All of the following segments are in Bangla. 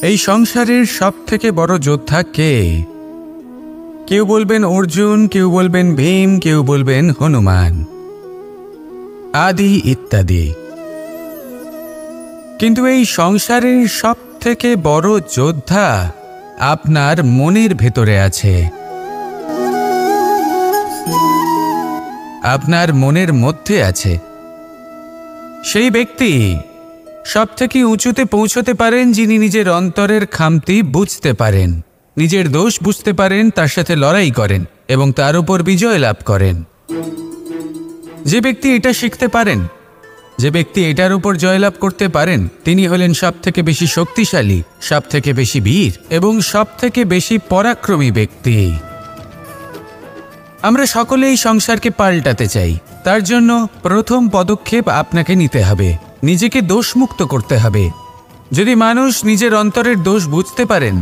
এই সংসারের সবথেকে বড় যোদ্ধা কে? কেউ বলবেন অর্জুন, কেউ বলবেন ভীম, কেউ বলবেন হনুমান আদি ইত্যাদি। কিন্তু এই সংসারের সবথেকে বড় যোদ্ধা আপনার মনের ভেতরে আছে, আপনার মনের মধ্যে আছে। সেই ব্যক্তি সবথেকে উঁচুতে পৌঁছতে পারেন যিনি নিজের অন্তরের খামতি বুঝতে পারেন, নিজের দোষ বুঝতে পারেন, তার সাথে লড়াই করেন এবং তার উপর বিজয় লাভ করেন। যে ব্যক্তি এটা শিখতে পারেন, যে ব্যক্তি এটার উপর জয়লাভ করতে পারেন, তিনি হলেন সবথেকে বেশি শক্তিশালী, সবথেকে বেশি বীর এবং সবথেকে বেশি পরাক্রমী ব্যক্তি। আমরা সকলে এই সংসারকে পাল্টাতে চাই। তার জন্য প্রথম পদক্ষেপ আপনাকে নিতে হবে, নিজেকে দোষমুক্ত করতে হবে। যদি মানুষ নিজের অন্তরের দোষ বুঝতে পারেন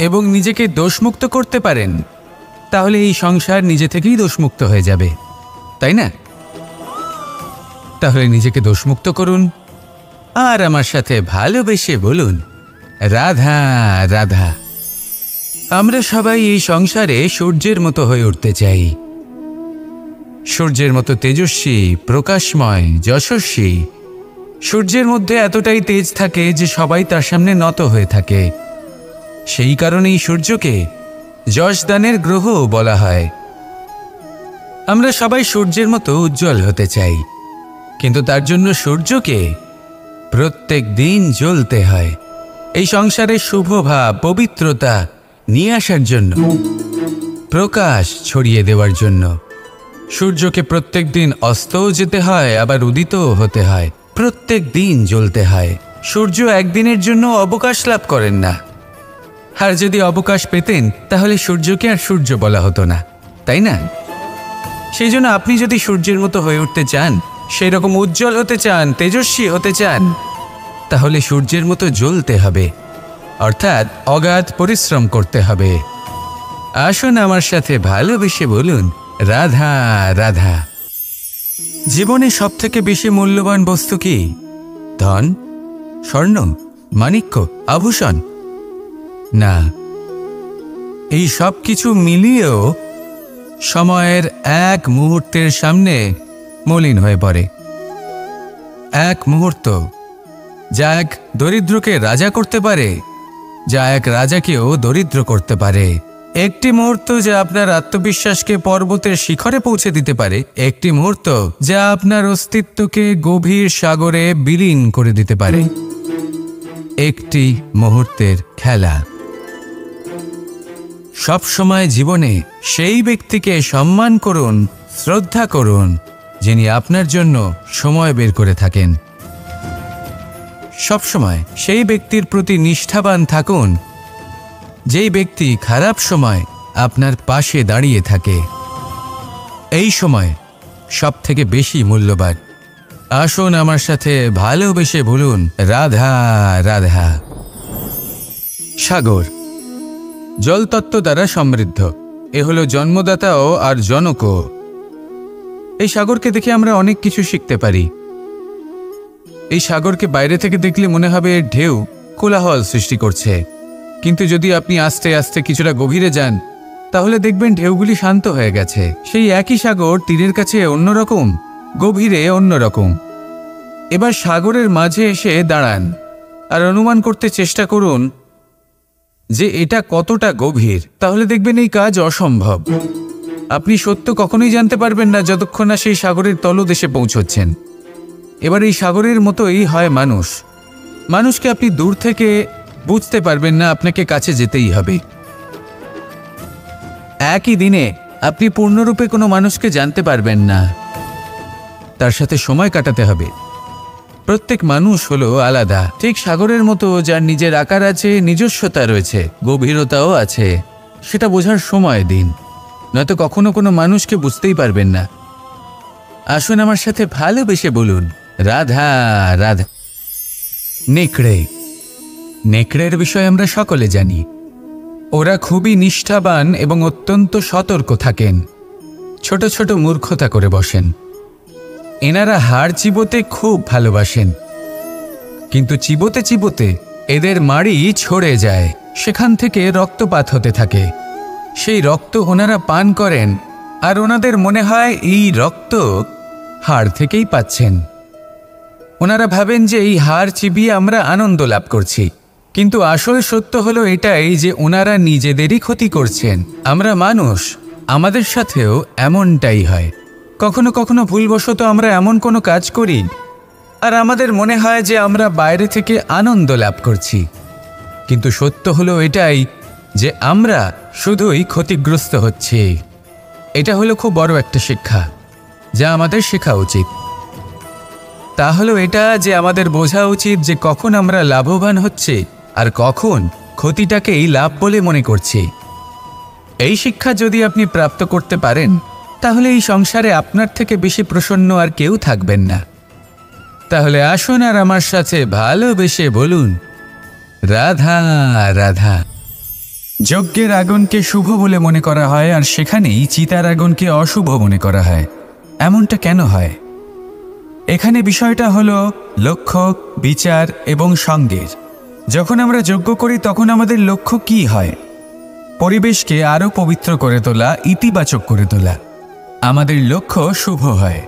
এবং নিজেকে দোষমুক্ত করতে পারেন, তাহলে এই সংসার নিজে থেকেই দোষমুক্ত হয়ে যাবে, তাই না? তাহলে নিজেকে দোষমুক্ত করুন আর আমার সাথে ভালোবেসে বলুন, রাধা রাধা। আমরা সবাই এই সংসারে সূর্যের মতো হয়ে উঠতে চাই, সূর্যের মতো তেজস্বী, প্রকাশময়, যশস্বী। সূর্যের মধ্যে এতটাই তেজ থাকে যে সবাই তার সামনে নত হয়ে থাকে। সেই কারণেই সূর্যকে যশদানের গ্রহ বলা হয়। আমরা সবাই সূর্যের মতো উজ্জ্বল হতে চাই, কিন্তু তার জন্য সূর্যকে প্রত্যেক দিন জ্বলতে হয়। এই সংসারে শুভ ভাব, পবিত্রতা নিয়ে আসার জন্য, প্রকাশ ছড়িয়ে দেওয়ার জন্য সূর্যকে প্রত্যেক দিন অস্তও যেতে হয়, আবার উদিতও হতে হয়, প্রত্যেক দিন জ্বলতে হয়। সূর্য একদিনের জন্য অবকাশ লাভ করেন না। আর যদি অবকাশ পেতেন তাহলে সূর্যকে আর সূর্য বলা হতো না, তাই না? সেই জন্য আপনি যদি সূর্যের মতো হয়ে উঠতে চান, সেই রকম উজ্জ্বল হতে চান, তেজস্বী হতে চান, তাহলে সূর্যের মতো জ্বলতে হবে, অর্থাৎ অগাধ পরিশ্রম করতে হবে। আসুন আমার সাথে ভালোবেসে বলুন, রাধা রাধা। জীবনে সবথেকে বেশি মূল্যবান বস্তু কি? ধন, স্বর্ণ, মাণিক্য, আভূষণ? না, এই সব কিছু মিলিয়েও সময়ের এক মুহূর্তের সামনে মলিন হয়ে পড়ে। এক মুহূর্ত যা এক দরিদ্রকে রাজা করতে পারে, যা এক রাজাকেও দরিদ্র করতে পারে। একটি মুহূর্ত যা আপনার আত্মবিশ্বাসকে পর্বতের শিখরে পৌঁছে দিতে পারে, একটি মুহূর্ত যা আপনার অস্তিত্বকে গভীর সাগরে বিলীন করে দিতে পারে। একটি মুহূর্তের খেলা। সব সময় জীবনে সেই ব্যক্তিকে সম্মান করুন, শ্রদ্ধা করুন, যিনি আপনার জন্য সময় বের করে থাকেন। সবসময় সেই ব্যক্তির প্রতি নিষ্ঠাবান থাকুন, যেই ব্যক্তি খারাপ সময় আপনার পাশে দাঁড়িয়ে থাকে। এই সময় সবথেকে বেশি মূল্যবান। আসুন আমার সাথে ভালোবেসে বলুন, রাধা রাধা। সাগর জলতত্ত্ব দ্বারা সমৃদ্ধ। এ হলো জন্মদাতাও আর জনকও। এই সাগরকে দেখে আমরা অনেক কিছু শিখতে পারি। এই সাগরকে বাইরে থেকে দেখলে মনে হবে ঢেউ কোলাহল সৃষ্টি করছে, কিন্তু যদি আপনি আস্তে আস্তে কিছুটা গভীরে যান তাহলে দেখবেন ঢেউগুলি শান্ত হয়ে গেছে। সেই একই সাগর তীরের কাছে অন্যরকম, গভীরে অন্যরকম। এবার সাগরের মাঝে এসে দাঁড়ান আর অনুমান করতে চেষ্টা করুন যে এটা কতটা গভীর। তাহলে দেখবেন এই কাজ অসম্ভব। আপনি সত্য কখনোই জানতে পারবেন না যতক্ষণ না সেই সাগরের তলদেশে পৌঁছচ্ছেন। এবার এই সাগরের মতোই হয় মানুষ। মানুষকে আপনি দূর থেকে বুঝতে পারবেন না, আপনাকে কাছে যেতেই হবে। একই দিনে আপনি পূর্ণরূপে কোনো মানুষকে জানতে পারবেন না, তার সাথে সময় কাটাতে হবে। প্রত্যেক মানুষ হলো আলাদা, ঠিক সাগরের মতো, যার নিজের আকার আছে, নিজস্বতা রয়েছে, গভীরতাও আছে। সেটা বোঝার সময় দিন, নয়তো কখনো কোনো মানুষকে বুঝতেই পারবেন না। আসুন আমার সাথে ভালোবেসে বলুন, রাধা রাধা। নেকড়ে। নেকড়ের বিষয়ে আমরা সকলে জানি। ওরা খুবই নিষ্ঠাবান এবং অত্যন্ত সতর্ক থাকেন। ছোট ছোট মূর্খতা করে বসেন। এনারা হাড় চিবোতে খুব ভালোবাসেন, কিন্তু চিবোতে চিবোতে এদের মাড়ি ছড়ে যায়, সেখান থেকে রক্তপাত হতে থাকে। সেই রক্ত ওনারা পান করেন আর ওনাদের মনে হয় এই রক্ত হাড় থেকেই পাচ্ছেন। ওনারা ভাবেন যে এই হাড় চিবিয়ে আমরা আনন্দ লাভ করছি, কিন্তু আসল সত্য হলো এটাই যে ওনারা নিজেদেরই ক্ষতি করছেন। আমরা মানুষ, আমাদের সাথেও এমনটাই হয়। কখনো কখনো ভুলবশত আমরা এমন কোনো কাজ করি আর আমাদের মনে হয় যে আমরা বাইরে থেকে আনন্দ লাভ করছি, কিন্তু সত্য হলো এটাই যে আমরা শুধুই ক্ষতিগ্রস্ত হচ্ছি। এটা হলো খুব বড় একটা শিক্ষা যা আমাদের শেখা উচিত। তা হলো এটা যে আমাদের বোঝা উচিত যে কখন আমরা লাভবান হচ্ছি আর কখন ক্ষতিটাকেই লাভ বলে মনে করছি। এই শিক্ষা যদি আপনি প্রাপ্ত করতে পারেন তাহলে এই সংসারে আপনার থেকে বেশি প্রসন্ন আর কেউ থাকবেন না। তাহলে আসুন আর আমার সাথে ভালোবেসে বলুন, রাধা রাধা। যজ্ঞের আগুনকে শুভ বলে মনে করা হয় আর সেখানেই চিতার আগুনকে অশুভ মনে করা হয়। এমনটা কেন হয়? এখানে বিষয়টা হলো লক্ষ্য, বিচার এবং সঙ্গের। যখন আমরা যজ্ঞ করি তখন আমাদের লক্ষ্য কি হয়? পরিবেশকে আরও পবিত্র করে তোলা, ইতিবাচক করে তোলা। আমাদের লক্ষ্য শুভ হয়।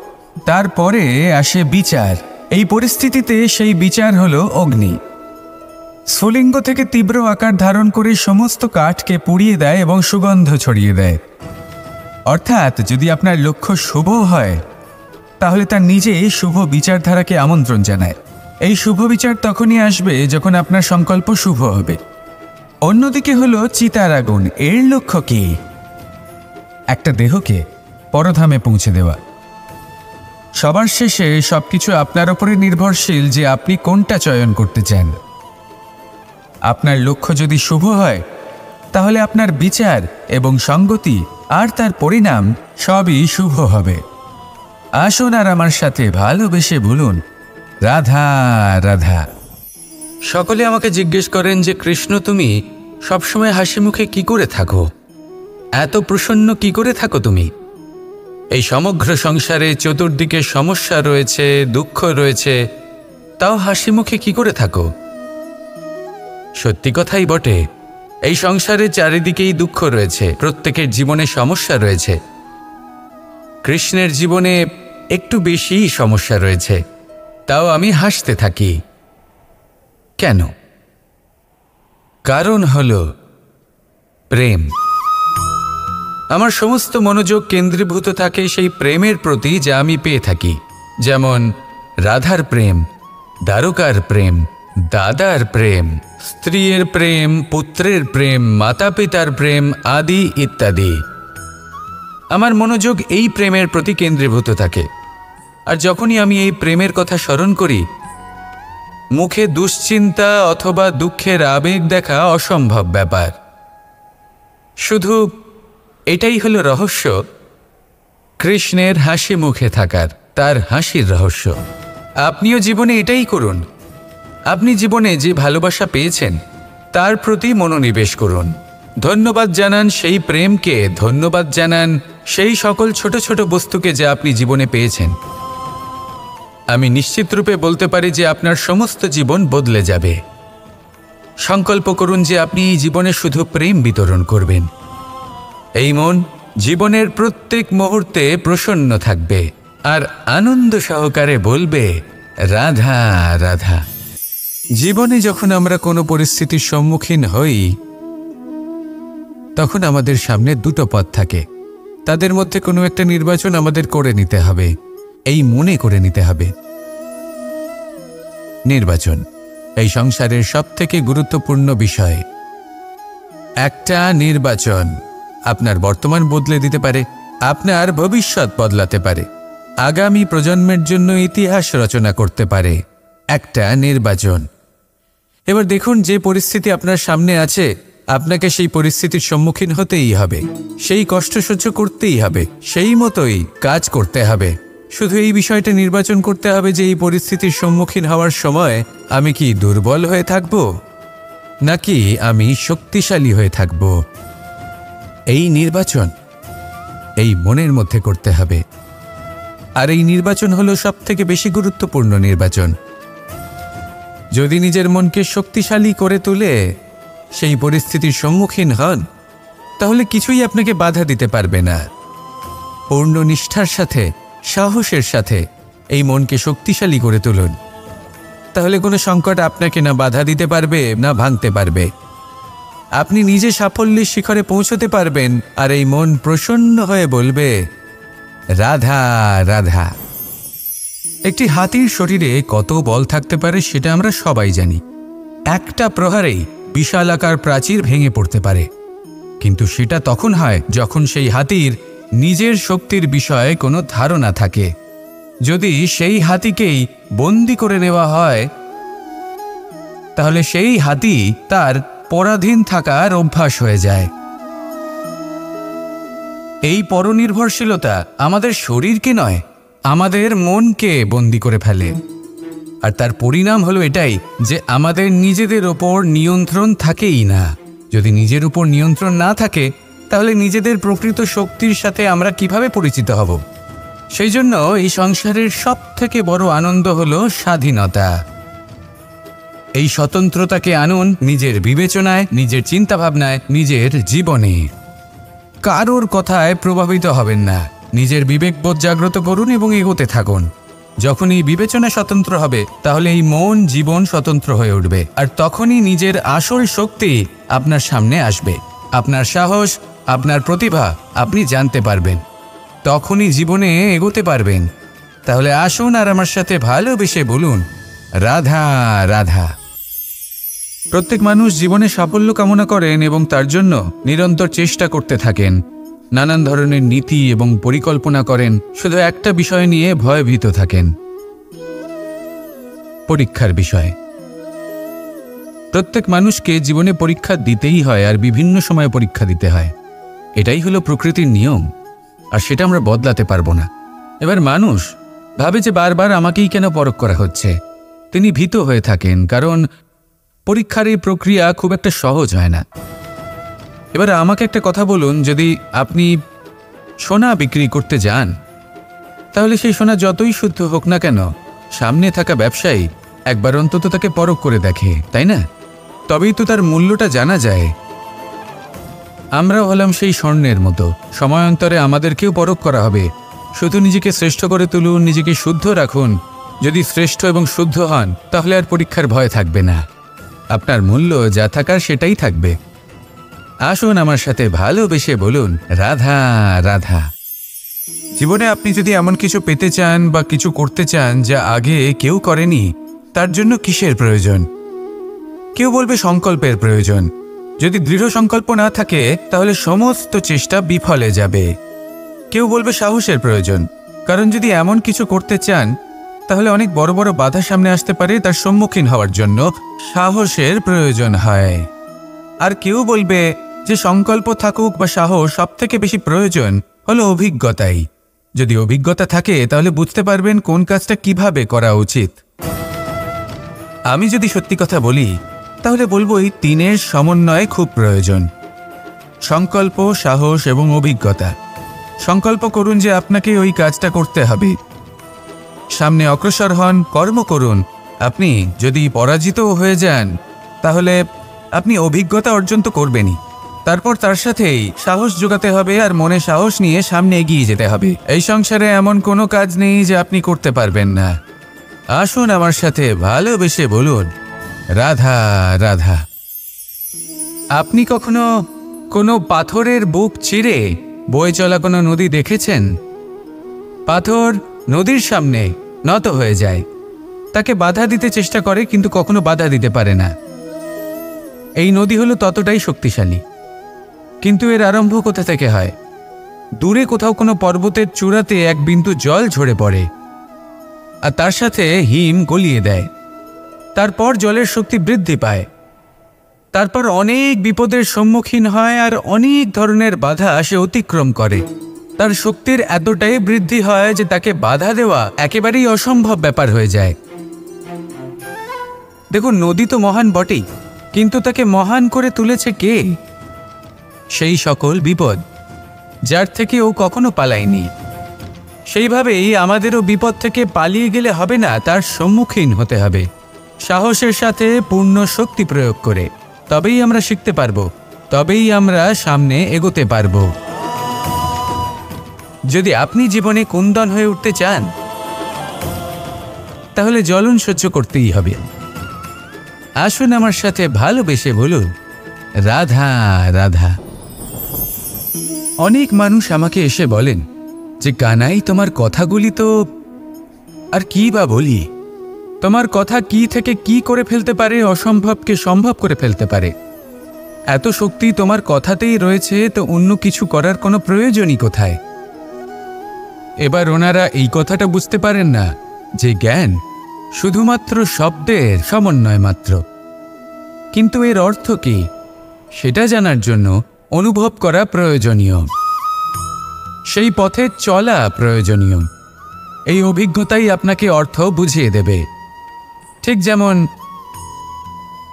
তারপরে আসে বিচার। এই পরিস্থিতিতে সেই বিচার হলো অগ্নি। স্ফুলিঙ্গ থেকে তীব্র আকার ধারণ করে সমস্ত কাঠকে পুড়িয়ে দেয় এবং সুগন্ধ ছড়িয়ে দেয়। অর্থাৎ যদি আপনার লক্ষ্য শুভ হয় তাহলে তার নিজেই শুভ বিচারধারাকে আমন্ত্রণ জানায়। এই শুভ বিচার তখনই আসবে যখন আপনার সংকল্প শুভ হবে। অন্যদিকে হলো চিতার আগুন। এর লক্ষ্য কি? একটা দেহকে পরধামে পৌঁছে দেওয়া। সবার শেষে সবকিছু আপনার উপরে নির্ভরশীল যে আপনি কোনটা চয়ন করতে চান। আপনার লক্ষ্য যদি শুভ হয় তাহলে আপনার বিচার এবং সঙ্গতি আর তার পরিণাম সবই শুভ হবে। আসুন আর আমার সাথে ভালোবেসে বলুন, রাধা রাধা। সকলে আমাকে জিজ্ঞেস করেন যে কৃষ্ণ, তুমি সবসময় হাসি মুখে কি করে থাকো? এত প্রসন্ন কি করে থাকো তুমি? এই সমগ্র সংসারে চতুর্দিকে সমস্যা রয়েছে, দুঃখ রয়েছে, তাও হাসি মুখে কি করে থাকো? সত্যি কথাই বটে, এই সংসারে চারিদিকেই দুঃখ রয়েছে, প্রত্যেকের জীবনে সমস্যা রয়েছে। কৃষ্ণের জীবনে একটু বেশিই সমস্যা রয়েছে, তাও আমি হাসতে থাকি। কেন? কারণ হলো প্রেম। আমার সমস্ত মনোযোগ কেন্দ্রীভূত থাকে সেই প্রেমের প্রতি যা আমি পেয়ে থাকি। যেমন রাধার প্রেম, দ্বারকার প্রেম, দাদার প্রেম, স্ত্রীর প্রেম, পুত্রের প্রেম, মাতা পিতার প্রেম আদি ইত্যাদি। আমার মনোযোগ এই প্রেমের প্রতি কেন্দ্রীভূত থাকে। আর যখনই আমি এই প্রেমের কথা স্মরণ করি, মুখে দুশ্চিন্তা অথবা দুঃখের আবেগ দেখা অসম্ভব ব্যাপার। শুধু এটাই হলো রহস্য কৃষ্ণের হাসি মুখে থাকার, তার হাসির রহস্য। আপনিও জীবনে এটাই করুন। আপনি জীবনে যে ভালোবাসা পেয়েছেন তার প্রতি মনোনিবেশ করুন। ধন্যবাদ জানান সেই প্রেমকে, ধন্যবাদ জানান সেই সকল ছোট ছোট বস্তুকে যা আপনি জীবনে পেয়েছেন। আমি নিশ্চিত রূপে বলতে পারি যে আপনার সমস্ত জীবন বদলে যাবে। সংকল্প করুন যে আপনি এই জীবনে শুধু প্রেম বিতরণ করবেন। এই মন জীবনের প্রত্যেক মুহূর্তে প্রসন্ন থাকবে আর আনন্দ সহকারে বলবে, রাধা রাধা। জীবনে যখন আমরা কোনো পরিস্থিতির সম্মুখীন হই তখন আমাদের সামনে দুটো পথ থাকে। তাদের মধ্যে কোনো একটা নির্বাচন আমাদের করে নিতে হবে, এই মনে করে নিতে হবে। নির্বাচন এই সংসারের সবথেকে গুরুত্বপূর্ণ বিষয়। একটা নির্বাচন আপনার বর্তমান বদলে দিতে পারে, আপনার ভবিষ্যৎ বদলাতে পারে, আগামী প্রজন্মের জন্য ইতিহাস রচনা করতে পারে। একটা নির্বাচন। এবার দেখুন, যে পরিস্থিতি আপনার সামনে আছে আপনাকে সেই পরিস্থিতির সম্মুখীন হতেই হবে, সেই কষ্ট সহ্য করতেই হবে, সেই মতোই কাজ করতে হবে। শুধু এই বিষয়টা নির্বাচন করতে হবে যে এই পরিস্থিতির সম্মুখীন হওয়ার সময় আমি কি দুর্বল হয়ে থাকব নাকি আমি শক্তিশালী হয়ে থাকব। এই নির্বাচন এই মনের মধ্যে করতে হবে। আর এই নির্বাচন হলো সবথেকে বেশি গুরুত্বপূর্ণ নির্বাচন। যদি নিজের মনকে শক্তিশালী করে তুলে সেই পরিস্থিতির সম্মুখীন হন, তাহলে কিছুই আপনাকে বাধা দিতে পারবে না। পূর্ণ নিষ্ঠার সাথে, সাহসের সাথে এই মনকে শক্তিশালী করে তুলুন। তাহলে কোনো সংকট আপনাকে না বাধা দিতে পারবে, না ভাঙতে পারবে। আপনি নিজে সাফল্যের শিখরে পৌঁছতে পারবেন, আর এই মন প্রসন্ন হয়ে বলবে, রাধা রাধা। একটি হাতির শরীরে কত বল থাকতে পারে সেটা আমরা সবাই জানি। একটা প্রহারেই বিশালাকার প্রাচীর ভেঙে পড়তে পারে, কিন্তু সেটা তখন হয় যখন সেই হাতির নিজের শক্তির বিষয়ে কোনো ধারণা থাকে। যদি সেই হাতিকেই বন্দি করে নেওয়া হয়, তাহলে সেই হাতি তার পরাধীন থাকার অভ্যাস হয়ে যায়। এই পরনির্ভরশীলতা আমাদের শরীরকে নয়, আমাদের মনকে বন্দি করে ফেলে। আর তার পরিণাম হলো এটাই যে আমাদের নিজেদের ওপর নিয়ন্ত্রণ থাকেই না। যদি নিজের উপর নিয়ন্ত্রণ না থাকে, তাহলে নিজেদের প্রকৃত শক্তির সাথে আমরা কিভাবে পরিচিত হব? সেই জন্য এই সংসারের সবথেকে বড় আনন্দ হলো স্বাধীনতা। এই স্বতন্ত্রতাকে আনুন নিজের বিবেচনায়, নিজের চিন্তাভাবনায়, নিজের জীবনে। কারোর কথায় প্রভাবিত হবেন না। নিজের বিবেকবোধ জাগ্রত করুন এবং এগোতে থাকুন। যখন এই বিবেচনা স্বতন্ত্র হবে, তাহলে এই মন জীবন স্বতন্ত্র হয়ে উঠবে, আর তখনই নিজের আসল শক্তি আপনার সামনে আসবে। আপনার সাহস, আপনার প্রতিভা আপনি জানতে পারবেন, তখনই জীবনে এগোতে পারবেন। তাহলে আসুন আর আমার সাথে ভালোবেসে বলুন, রাধা রাধা। প্রত্যেক মানুষ জীবনে সাফল্য কামনা করেন এবং তার জন্য নিরন্তর চেষ্টা করতে থাকেন। নানান ধরনের নীতি এবং পরিকল্পনা করেন, শুধু একটা বিষয় নিয়ে ভয়ভীত থাকেন, পরীক্ষার বিষয়। প্রত্যেক মানুষকে জীবনে পরীক্ষা দিতেই হয়, আর বিভিন্ন সময়ে পরীক্ষা দিতে হয়। এটাই হলো প্রকৃতির নিয়ম, আর সেটা আমরা বদলাতে পারবো না। এবার মানুষ ভাবে যে বারবার আমাকেই কেন পরখ করা হচ্ছে। তিনি ভীত হয়ে থাকেন, কারণ পরীক্ষার এই প্রক্রিয়া খুব একটা সহজ হয় না। এবার আমাকে একটা কথা বলুন, যদি আপনি সোনা বিক্রি করতে যান, তাহলে সেই সোনা যতই শুদ্ধ হোক না কেন, সামনে থাকা ব্যবসায়ী একবার অন্তত তাকে পরখ করে দেখে, তাই না? তবেই তো তার মূল্যটা জানা যায়। আমরাও হলাম সেই স্বর্ণের মতো, সময়ান্তরে আমাদেরকেও পরখ করা হবে। শুধু নিজেকে শ্রেষ্ঠ করে তুলুন, নিজেকে শুদ্ধ রাখুন। যদি শ্রেষ্ঠ এবং শুদ্ধ হন, তাহলে আর পরীক্ষার ভয় থাকবে না। আপনার মূল্য যা থাকার সেটাই থাকবে। আসুন আমার সাথে ভালোবেসে বলুন, রাধা রাধা। জীবনে আপনি যদি এমন কিছু পেতে চান বা কিছু করতে চান যা আগে কেউ করেনি, তার জন্য কিসের প্রয়োজন? কেউ বলবে সংকল্পের প্রয়োজন। যদি দৃঢ় সংকল্প না থাকে, তাহলে সমস্ত চেষ্টা বিফলে যাবে। কেউ বলবে সাহসের প্রয়োজন, কারণ যদি এমন কিছু করতে চান, তাহলে অনেক বড় বড় বাধা সামনে আসতে পারে, তার সম্মুখীন হওয়ার জন্য সাহসের প্রয়োজন হয়। আর কেউ বলবে যে সংকল্প থাকুক বা সাহস, সব থেকে বেশি প্রয়োজন হলো অভিজ্ঞতাই। যদি অভিজ্ঞতা থাকে, তাহলে বুঝতে পারবেন কোন কাজটা কিভাবে করা উচিত। আমি যদি সত্যি কথা বলি, তাহলে বলবো এই তিনের সমন্বয় খুব প্রয়োজন: সংকল্প, সাহস এবং অভিজ্ঞতা। সংকল্প করুন যে আপনাকে ওই কাজটা করতে হবে, সামনে অগ্রসর হন, কর্ম করুন। আপনি যদি পরাজিত হয়ে যান, তাহলে আপনি অভিজ্ঞতা অর্জন তো করবেনই, তারপর তার সাথেই সাহস জোগাতে হবে, আর মনে সাহস নিয়ে সামনে এগিয়ে যেতে হবে। এই সংসারে এমন কোনো কাজ নেই যে আপনি করতে পারবেন না। আসুন আমার সাথে ভালোবেসে বলুন, রাধা রাধা। আপনি কখনো কোনো পাথরের বুক চিরে বয়ে চলা কোনো নদী দেখেছেন? পাথর নদীর সামনে নত হয়ে যায়, তাকে বাধা দিতে চেষ্টা করে, কিন্তু কখনো বাধা দিতে পারে না। এই নদী হলো ততটাই শক্তিশালী, কিন্তু এর আরম্ভ কোথা থেকে হয়? দূরে কোথাও কোনো পর্বতের চূড়াতে এক বিন্দু জল ঝরে পড়ে, আর তার সাথে হিম গলিয়ে দেয়। তারপর জলের শক্তি বৃদ্ধি পায়, তারপর অনেক বিপদের সম্মুখীন হয়, আর অনেক ধরনের বাধা সে অতিক্রম করে। তার শক্তির এতটাই বৃদ্ধি হয় যে তাকে বাধা দেওয়া একেবারেই অসম্ভব ব্যাপার হয়ে যায়। দেখুন, নদী তো মহান বটেই, কিন্তু তাকে মহান করে তুলেছে কে? সেই সকল বিপদ যার থেকে ও কখনো পালায়নি। সেইভাবেই আমাদেরও বিপদ থেকে পালিয়ে গেলে হবে না, তার সম্মুখীন হতে হবে। সাহসের সাথে পূর্ণ শক্তি প্রয়োগ করে। তবেই আমরা শিখতে পারবো, তবেই আমরা সামনে এগোতে পারবো। যদি আপনি জীবনে কুন্দন হয়ে উঠতে চান, তাহলে জ্বলন সহ্য করতেই হবে। আসুন আমার সাথে ভালোবেসে বলুন, রাধা রাধা। অনেক মানুষ আমাকে এসে বলেন যে, কানাই, তোমার কথাগুলি তো আর কি বা বলি, তোমার কথা কি থেকে কি করে ফেলতে পারে, অসম্ভবকে সম্ভব করে ফেলতে পারে। এত শক্তি তোমার কথাতেই রয়েছে, তো অন্য কিছু করার কোনো প্রয়োজনই কোথায়? এবার ওনারা এই কথাটা বুঝতে পারেন না যে জ্ঞান শুধুমাত্র শব্দের সমন্বয় মাত্র। কিন্তু এর অর্থ কি সেটা জানার জন্য অনুভব করা প্রয়োজনীয়, সেই পথে চলা প্রয়োজনীয়। এই অভিজ্ঞতাই আপনাকে অর্থ বুঝিয়ে দেবে। ঠিক যেমন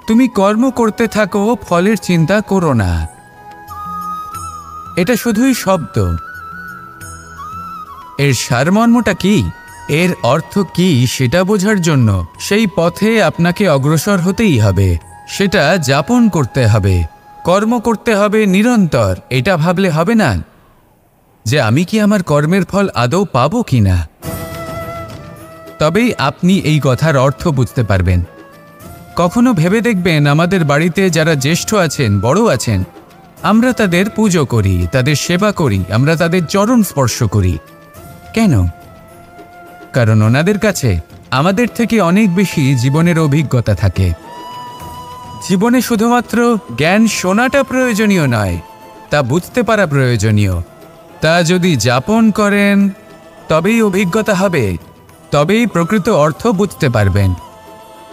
তুমি কর্ম করতে থাকো, ফলের চিন্তা করো না, এটা শুধুই শব্দ। এর সারমর্মটা কি, এর অর্থ কি, সেটা বোঝার জন্য সেই পথে আপনাকে অগ্রসর হতেই হবে, সেটা যাপন করতে হবে, কর্ম করতে হবে নিরন্তর। এটা ভাবলে হবে না যে আমি কি আমার কর্মের ফল আদৌ পাবো কিনা। তবেই আপনি এই কথার অর্থ বুঝতে পারবেন। কখনো ভেবে দেখবেন, আমাদের বাড়িতে যারা জ্যেষ্ঠ আছেন, বড় আছেন, আমরা তাদের পুজো করি, তাদের সেবা করি, আমরা তাদের চরণ স্পর্শ করি। কেন? কারণ ওনাদের কাছে আমাদের থেকে অনেক বেশি জীবনের অভিজ্ঞতা থাকে। জীবনে শুধুমাত্র জ্ঞান শোনাটা প্রয়োজনীয় নয়, তা বুঝতে পারা প্রয়োজনীয়। তা যদি যাপন করেন, তবেই অভিজ্ঞতা হবে, তবেই প্রকৃত অর্থ বুঝতে পারবেন।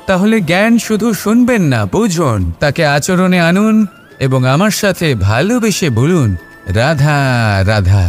তাহলে জ্ঞান শুধু শুনবেন না, বুঝুন, তাকে আচরণে আনুন এবং আমার সাথে ভালোবেসে বলুন, রাধা রাধা।